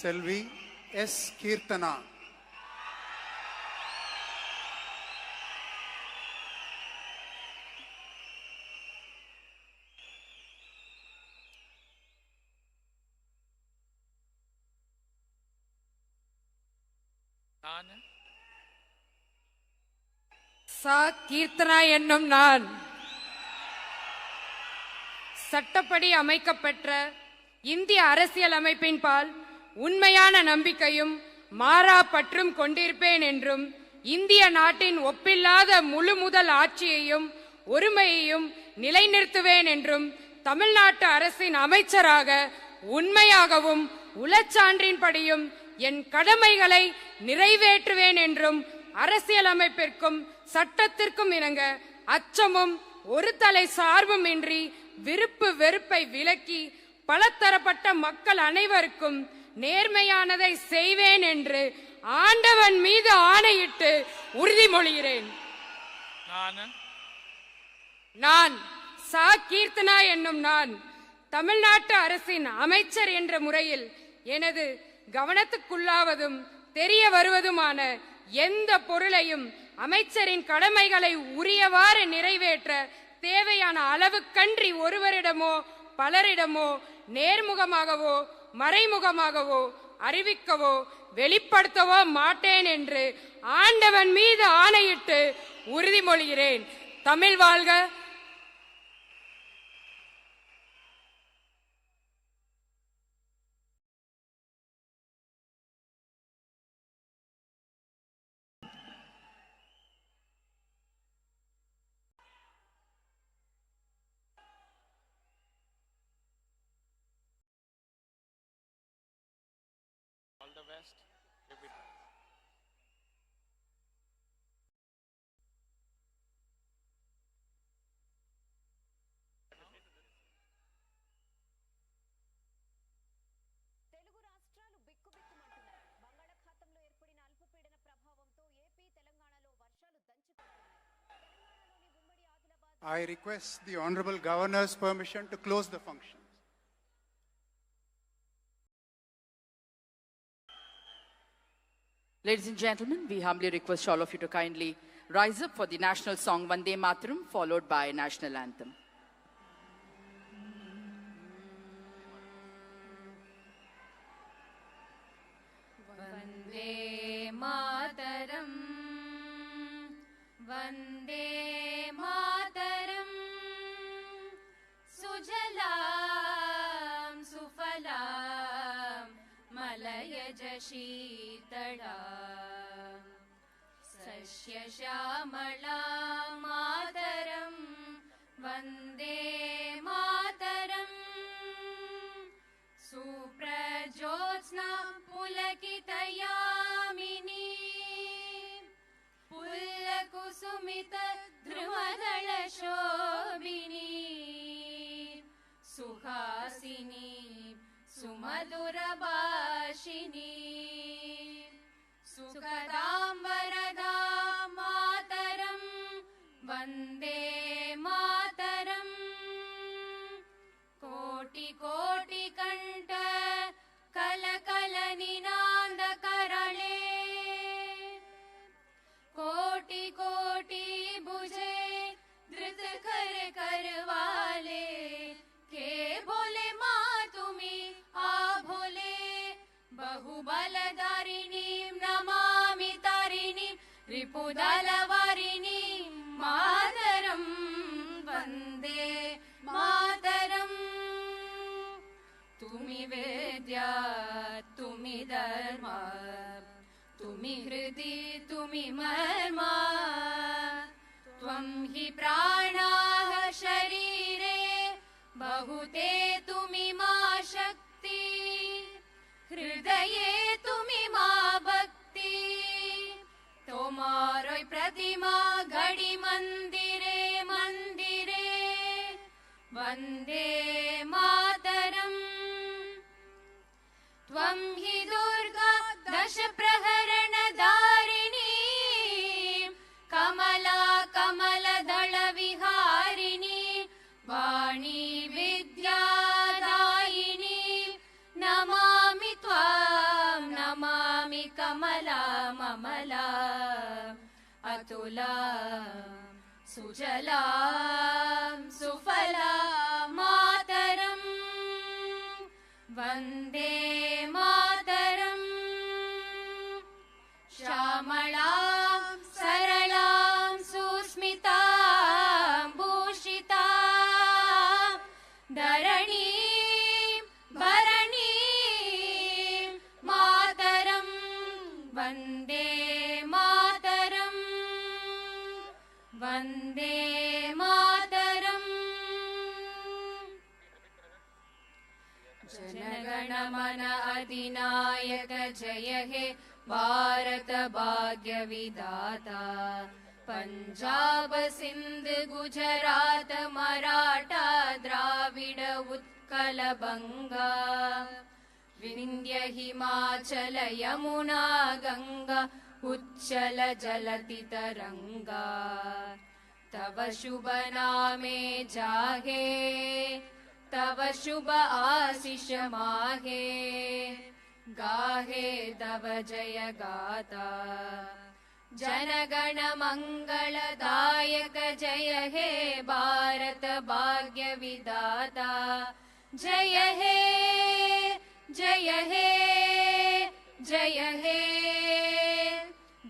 Selvi S. Kirtana. சா கீர்த்தனா என்னும் நான் சட்டப்படி அமைக்கப்பெற்ற இந்திய அரசியல் அமைப்பின் பால் உண்மையான நம்பிக்கையும் மாறா பற்றும் கொண்டிருப்பேன் என்றும் இந்திய நாட்டின் ஒப்பில்லாத முழு முதல் ஆட்சியையும் ஒருமையையும் நிலைநிறுத்துவேன் என்றும் தமிழ்நாட்டு அரசின் அமைச்சராக உண்மையாகவும் உளச்சான்றின்படியும் என் கடமைகளை நிறைவேற்றுவேன் என்றும் அரசியலமைப்பிற்கும் சட்டத்திற்கும் இணங்க அச்சமும் ஒரு தலை சார்பும் இன்றி விருப்பு வெறுப்பை விலக்கி பலதரப்பட்ட மக்கள் அனைவருக்கும் நேர்மையானதை செய்வேன் என்று ஆண்டவன் மீது ஆணையிட்டு உறுதிமொழிகிறேன். நான் சா கீர்த்தனா என்னும் நான் தமிழ்நாட்டு அரசின் அமைச்சர் என்ற முறையில் எனது கவனத்துக்குள்ளாவதும் தெரிய வருவதுமான எந்த பொருளையும் அமைச்சரின் கடமைகளை உரியவாறு நிறைவேற்ற தேவையான அளவுக்கன்றி ஒருவரிடமோ பலரிடமோ நேர்முகமாகவோ மறைமுகமாகவோ அறிவிக்கவோ வெளிப்படுத்தவோ மாட்டேன் என்று ஆண்டவன் மீது ஆணையிட்டு உறுதிமொழிகிறேன். தமிழ் வாழ்க. All the best. తెలుగు రాష్ట్రాలు బిక్కుబిక్కుమంటున్నాయి. బంగాళాఖాతంలో ఏర్పడిన అల్పపీడన ప్రభావంతో ఏపీ తెలంగాణలో వర్షాలు దంచుకొడుతున్నాయి. తెలంగాణలోని ఉమ్మడి Adilabad I request the Honorable Governor's permission to close the function. Ladies and gentlemen, we humbly request all of you to kindly rise up for the national song Vande Mataram, followed by national anthem. Vande Mataram, Vande Mataram, Sujalam Sufalam Malayaj Sheetalam Sasya Shyamalam Mataram Vande Mataram Suprajyotsna Pulakitayamini Pullakusumita Dhrumadala Shobini Suhasini Sumadurabhashini Sukadam Varadam Mataram Vande Mataram Koti Koti Kanta Kala Kala Ninanda Karale Koti Koti Buje Dhrit Kar Karwale Ke Bole Ma Tumi A Bole Bahubaladarinim Namami Tarinim Ripudalavarinim Mataram Vande Mataram Tumi Vidya Tumi Dharma Tumi Hridi Tumi Marma Tvam hi Pranaha Sharire Bahute Tumi Ma Shakti Hridaye Tumi Ma Bhakti Tomaroi Pratima Gadi Mandire Mandire Vande Mataram Tvam hi Durga Dasha Praharana Dharini Kamala Kamala Dala Viharini Vani Vidya Dayini Namami Tvam अतुला सुजला सुफला मातरम् वन्दे मातरम् श्यामलां सरलां सुस्मितां भूषिता धरणीं भरणीं मातरं वन्दे मातरम् वन्दे मातरम् जनगणमन अधिनायक जय हे भारत भाग्य विधाता पंजाब सिंध गुजरात मराठा द्राविड उत्कल बंगा विंध्य हिमाचल यमुना गंगा उच्चल जलति तरंगा तव शुभ नामे जागे तव शुभ आशीष माहे गाहे तव जय गाथा जनगण मंगलदायक जय हे भारत भाग्य विधाता जय हे जय हे जय हे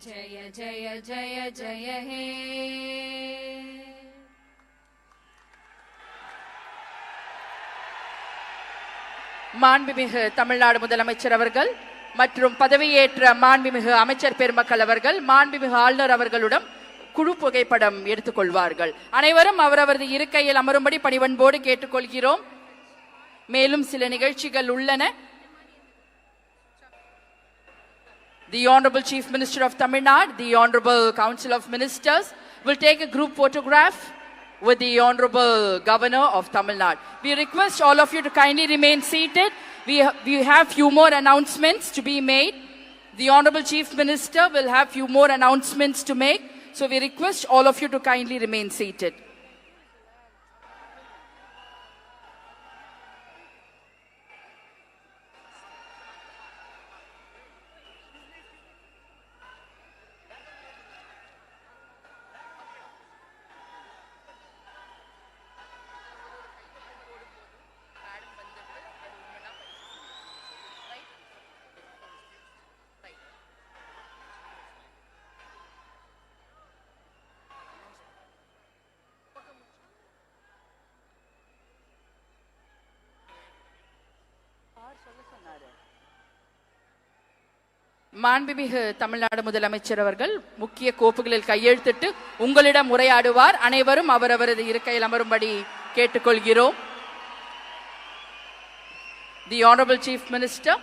जय जय जय जय हे மாண்புமிகு தமிழ்நாடு முதலமைச்சர் அவர்கள் மற்றும் பதவியேற்ற மாண்புமிகு அமைச்சர் பெருமக்கள் அவர்கள் மாண்புமிகு ஆளுநர் அவர்களுடன் குழு புகைப்படம் எடுத்துக்கொள்வார்கள். அனைவரும் அவரவரது இருக்கையில் அமரும்படி பணிவன்போடு கேட்டுக்கொள்கிறோம். மேலும் சில நிகழ்ச்சிகள் உள்ளன. The Honorable Chief Minister of Tamil Nadu, the Honorable Council of Ministers will take a group photograph with the Honorable Governor of Tamil Nadu. We request all of you to kindly remain seated. We have few more announcements to be made. The Honorable Chief Minister will have few more announcements to make. So we request all of you to kindly remain seated. மாண்புமிகு தமிழ்நாடு முதலமைச்சர் அவர்கள் முக்கிய கோப்புகளில் கையெழுத்திட்டு உங்களிடம் உரையாடுவார். அனைவரும் அவரவரது இருக்கையில் அமரும்படி கேட்டுக்கொள்கிறோம். The Honorable Chief Minister